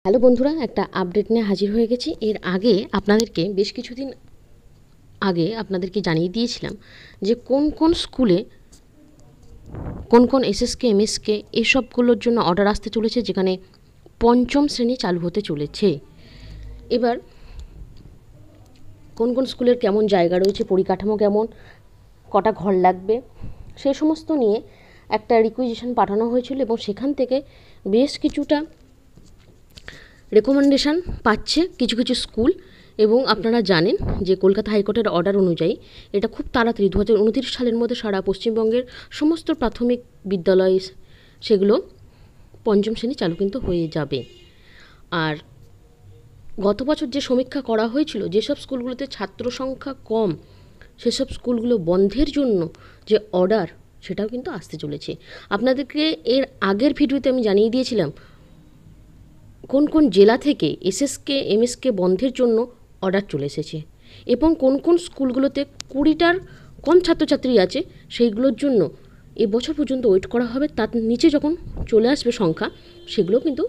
Hello বন্ধুরা, একটা update নিয়ে হাজির হয়ে গেছি। এর আগে আপনাদেরকে বেশ কিছুদিন আগে আপনাদেরকে জানিয়ে দিয়েছিলাম যে কোন কোন স্কুলে কোন কোন এসএসকে এমএসকে এসবগুলোর জন্য অর্ডার আসতে চলেছে, যেখানে পঞ্চম শ্রেণী চালু হতে চলেছে। এবার কোন কোন স্কুলের কেমন জায়গা রয়েছে, পরিকাঠামো কেমন, কটা ঘর লাগবে, সেই সমস্ত নিয়ে একটা রিকুইজিশন পাঠানো হয়েছিল এবং সেখান থেকে বেশ কিছুটা রেকমেন্ডেশন পাচ্ছে কিছু কিছু স্কুল। এবং আপনারা জানেন যে কলকাতা হাইকোর্টের অর্ডার অনুযায়ী এটা খুব তাড়াতাড়ি 2029 সালের মধ্যে সারা পশ্চিমবঙ্গের সমস্ত প্রাথমিক বিদ্যালয় সেগুলো পঞ্চম শ্রেণী চালু কিন্তু হয়ে যাবে। আর গত বছর যে সমীক্ষা করা হয়েছিল, যেসব স্কুলগুলোতে ছাত্র সংখ্যা কম সেসব স্কুলগুলো বন্ধের জন্য যে অর্ডার, সেটাও কিন্তু আসতে চলেছে। আপনাদেরকে এর আগের ভিডিওতে আমি জানিয়ে দিয়েছিলাম কোন কোন জেলা থেকে এসএসকে এমএসকে বন্ধের জন্য অর্ডার চলে এসেছে এবং কোন কোন স্কুলগুলোতে 20টার কম ছাত্রছাত্রী আছে সেইগুলোর জন্য এবছর পর্যন্ত ওয়েট করা হবে। তার নিচে যখন চলে আসবে সংখ্যা, সেগুলো কিন্তু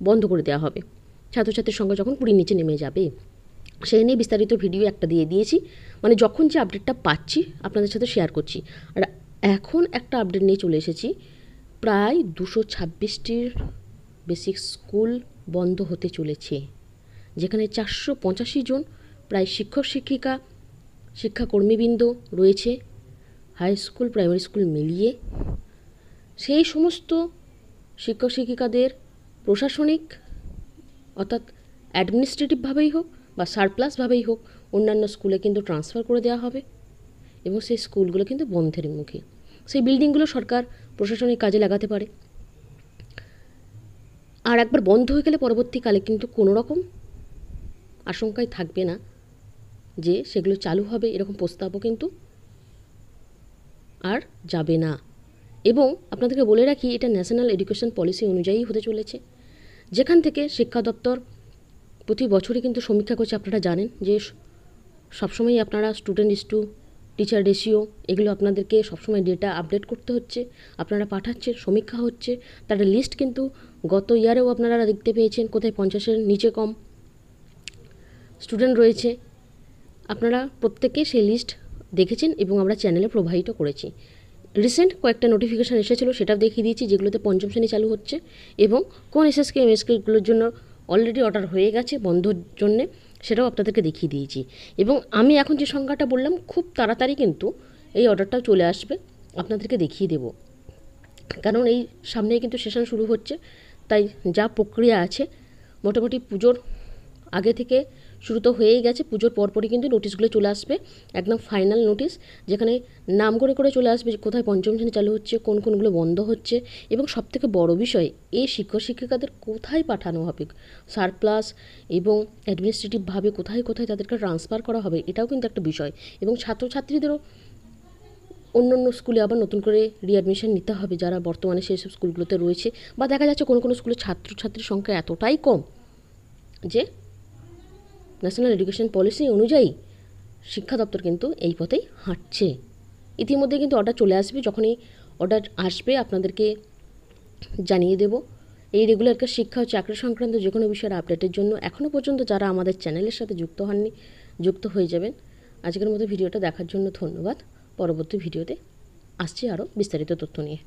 বন্ধ করে দেওয়া হবে। ছাত্রছাত্রীর সংখ্যা যখন 20 নিচে নেমে যাবে, সেই নিয়ে বিস্তারিত ভিডিও একটা দিয়ে দিয়েছি। মানে যখন যে আপডেটটা পাচ্ছি আপনাদের সাথে শেয়ার করছি। আর এখন একটা আপডেট নিয়ে চলে এসেছি, প্রায় 226টির বেসিক স্কুল বন্ধ হতে চলেছে, যেখানে 485 জন প্রায় শিক্ষক শিক্ষিকা শিক্ষাকর্মীবৃন্দ রয়েছে, হাই স্কুল প্রাইমারি স্কুল মিলিয়ে। সেই সমস্ত শিক্ষক শিক্ষিকাদের প্রশাসনিক অর্থাৎ অ্যাডমিনিস্ট্রেটিভভাবেই হোক বা সারপ্লাসভাবেই হোক অন্যান্য স্কুলে কিন্তু ট্রান্সফার করে দেওয়া হবে এবং সেই স্কুলগুলো কিন্তু বন্ধের মুখে। সেই বিল্ডিংগুলো সরকার প্রশাসনিক কাজে লাগাতে পারে। আর একবার বন্ধ হয়ে গেলে পরবর্তীকালে কিন্তু কোনো রকম আশঙ্কায় থাকবে না যে সেগুলো চালু হবে, এরকম প্রস্তাবও কিন্তু আর যাবে না। এবং আপনাদেরকে বলে রাখি, এটা ন্যাশনাল এডুকেশন পলিসি অনুযায়ী হতে চলেছে, যেখান থেকে শিক্ষা দপ্তর প্রতি বছরই কিন্তু সমীক্ষা করছে। আপনারা জানেন যে সবসময়ই আপনারা স্টুডেন্ট টু টিচার রেশিও এগুলো আপনাদেরকে সবসময় ডেটা আপডেট করতে হচ্ছে, আপনারা পাঠাচ্ছেন, সমীক্ষা হচ্ছে। তার লিস্ট কিন্তু গত ইয়ারেও আপনারা দেখতে পেয়েছেন কোথায় 50-এর নিচে কম স্টুডেন্ট রয়েছে। আপনারা প্রত্যেকে সেই লিস্ট দেখেছেন এবং আমরা চ্যানেলে প্রোভাইডও করেছি। রিসেন্ট কয়েকটা নোটিফিকেশান এসেছিলো, সেটাও দেখিয়ে দিয়েছি, যেগুলোতে পঞ্চম শ্রেণী চালু হচ্ছে এবং কোন এসএসকে এমএসকেগুলোর জন্য অলরেডি অর্ডার হয়ে গেছে বন্ধর জন্যে, সেটাও আপনাদেরকে দেখিয়ে দিয়েছি। এবং আমি এখন যে সংখ্যাটা বললাম, খুব তাড়াতাড়ি কিন্তু এই অর্ডারটাও চলে আসবে, আপনাদেরকে দেখিয়ে দেব। কারণ এই সামনেই কিন্তু সেশন শুরু হচ্ছে, তাই যা প্রক্রিয়া আছে মোটামুটি পুজোর আগে থেকে শুরু তো হয়েই গেছে। পুজোর পরপরই কিন্তু নোটিশগুলো চলে আসবে, একদম ফাইনাল নোটিশ, যেখানে নাম করে করে চলে আসবে কোথায় পঞ্চম শ্রেণী চালু হচ্ছে, কোন কোনগুলো বন্ধ হচ্ছে এবং সবথেকে বড় বিষয়, এই শিক্ষক শিক্ষিকাদের কোথায় পাঠানো হবে, সারপ্লাস এবং অ্যাডমিনিস্ট্রেটিভভাবে কোথায় কোথায় তাদেরকে ট্রান্সফার করা হবে, এটাও কিন্তু একটা বিষয়। এবং ছাত্রছাত্রীদেরও অন্য অন্য স্কুলে আবার নতুন করে রিঅ্যাডমিশন নিতে হবে, যারা বর্তমানে সেই সব স্কুলগুলোতে রয়েছে। বা দেখা যাচ্ছে কোনো কোনো স্কুলে ছাত্রছাত্রীর সংখ্যা এতটাই কম যে ন্যাশনাল এডুকেশন পলিসি অনুযায়ী শিক্ষা দপ্তর কিন্তু এই পথেই হাঁটছে। ইতিমধ্যে কিন্তু অর্ডার চলে আসবে, যখনই অর্ডার আসবে আপনাদেরকে জানিয়ে দেব। এই রেগুলার শিক্ষা ও চাকরি সংক্রান্ত যে কোনো বিষয়ের আপডেটের জন্য এখনও পর্যন্ত যারা আমাদের চ্যানেলের সাথে যুক্ত হননি, যুক্ত হয়ে যাবেন। আজকের মতো ভিডিওটা দেখার জন্য ধন্যবাদ। পরবর্তী ভিডিওতে আসছি আরও বিস্তারিত তথ্য নিয়ে।